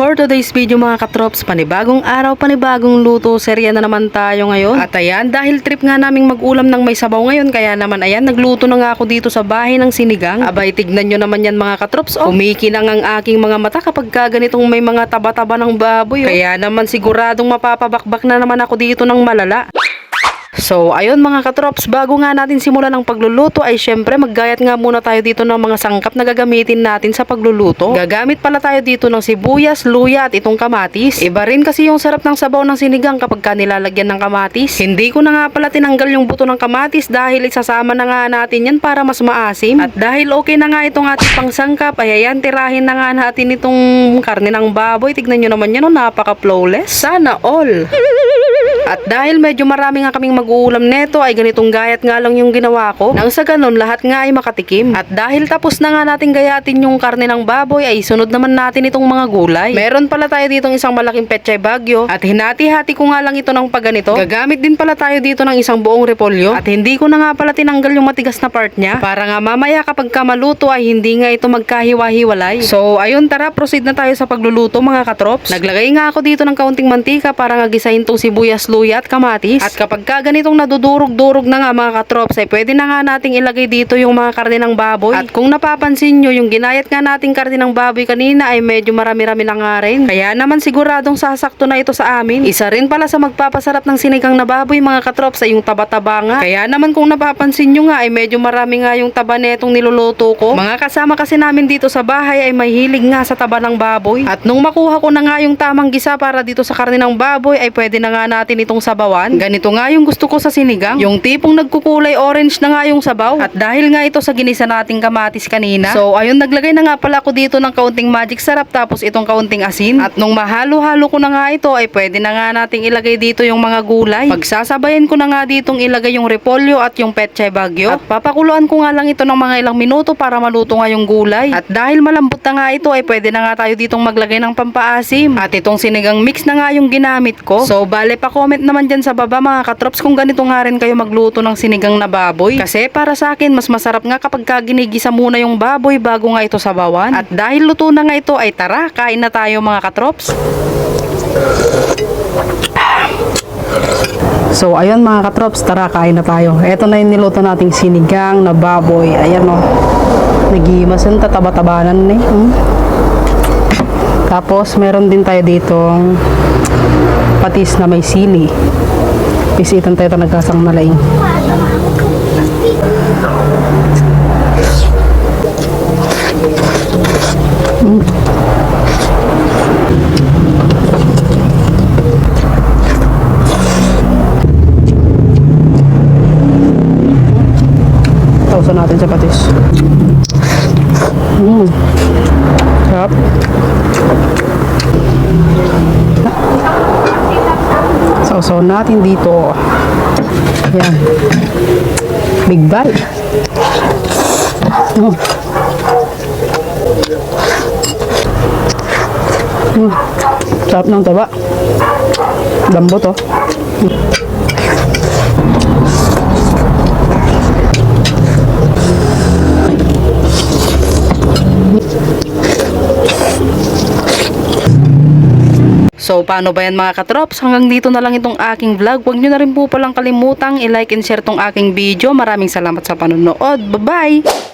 For today's video mga katrops, panibagong araw, panibagong luto, serya na naman tayo ngayon. At ayan, dahil trip nga naming mag-ulam ng may sabaw ngayon, kaya naman ayan, nagluto na nga ako dito sa bahay ng sinigang. Abay, tignan nyo naman yan mga katrops. Oh, kumikinang ang aking mga mata kapag ganitong may mga taba-taba ng baboy. Oh. Kaya naman siguradong mapapabakbak na naman ako dito ng malala. So, ayun mga katrops, bago nga natin simulan ang pagluluto ay syempre maggayat nga muna tayo dito ng mga sangkap na gagamitin natin sa pagluluto. Gagamit pala tayo dito ng sibuyas, luya at itong kamatis. Iba rin kasi yung sarap ng sabaw ng sinigang kapag nilalagyan ng kamatis. Hindi ko na nga pala tinanggal yung buto ng kamatis dahil isasama na nga natin yan para mas maasim. At dahil okay na nga itong ating pangsangkap, ay ayan, tirahin na nga natin itong karne ng baboy. Tignan nyo naman yan, oh, napaka-flawless. Sana all! At dahil medyo marami nga kaming mag-uulam neto ay ganitong gayat nga lang yung ginawa ko. Nang sa ganun lahat nga ay makatikim. At dahil tapos na nga natin gayatin yung karne ng baboy ay sunod naman natin itong mga gulay. Meron pala tayo ditong isang malaking pechay bagyo at hinati-hati ko nga lang ito ng pagganito. Gagamit din pala tayo dito ng isang buong repolyo at hindi ko na nga pala tinanggal yung matigas na part niya para nga mamaya kapag maluto ay hindi nga ito magkahiwa-hiwalay. So ayun, tara, proceed na tayo sa pagluluto mga katrops. Naglagay nga ako dito ng kaunting mantika para nga gisahin tong sibuyas, luya at kamatis. At kapag ganitong nadudurog-durog na nga mga katrops ay pwede na nga nating ilagay dito yung mga karne ng baboy. At kung napapansin nyo, yung ginayat nga nating karne ng baboy kanina ay medyo marami-rami na nga rin. Kaya naman siguradong sasakto na ito sa amin. Isa rin pala sa magpapasarap ng sinigang na baboy mga katrops ay yung taba-taba nga. Kaya naman kung napapansin nyo nga ay medyo marami nga yung taba netong niluluto ko. Mga kasama kasi namin dito sa bahay ay mahilig nga sa taba ng baboy. At nung makuha ko na nga yung tamang gisa para dito sa karne ng baboy ay pwede na nga natin itong sabawan. Ganito nga yung gusto ko sa sinigang, yung tipong nagkukulay orange na nga yung sabaw. At dahil nga ito sa ginisa nating kamatis kanina, so ayun, naglagay na nga pala ako dito ng kaunting magic sarap tapos itong kaunting asin. At nung mahalo-halo ko na nga ito ay pwede na nga nating ilagay dito yung mga gulay. Pagsasabayin ko na nga ditong ilagay yung repolyo at yung pechay bagyo. At papakuluan ko nga lang ito ng mga ilang minuto para maluto nga yung gulay. At dahil malambot na nga ito ay pwede na nga tayo ditong maglagay ng pampaasim. At itong sinigang mix na nga yung ginamit ko. So bale, pa-comment naman dyan sa baba mga katrops kung ganito nga rin kayo magluto ng sinigang na baboy. Kasi para sa akin mas masarap nga kapag ginigisa muna yung baboy bago nga ito sabawan. At dahil luto na nga ito ay tara, kain na tayo mga katrops. So ayun mga katrops, tara kain na tayo. Ito na yung niluto nating sinigang na baboy. Ayan o, nagimasan, tataba-tabanan na eh. Tapos meron din tayo ditong patis na may sili. Pisitan tayo ito nagkasang malaing. Tausan natin sa patis. Sarap. Sausaw natin dito. Yan. Big bite. Sarap ng taba. Lambot oh. So, paano ba yan mga katrops? Hanggang dito na lang itong aking vlog. Huwag nyo na rin po palang kalimutang i-like and share tong aking video. Maraming salamat sa panonood. Bye-bye!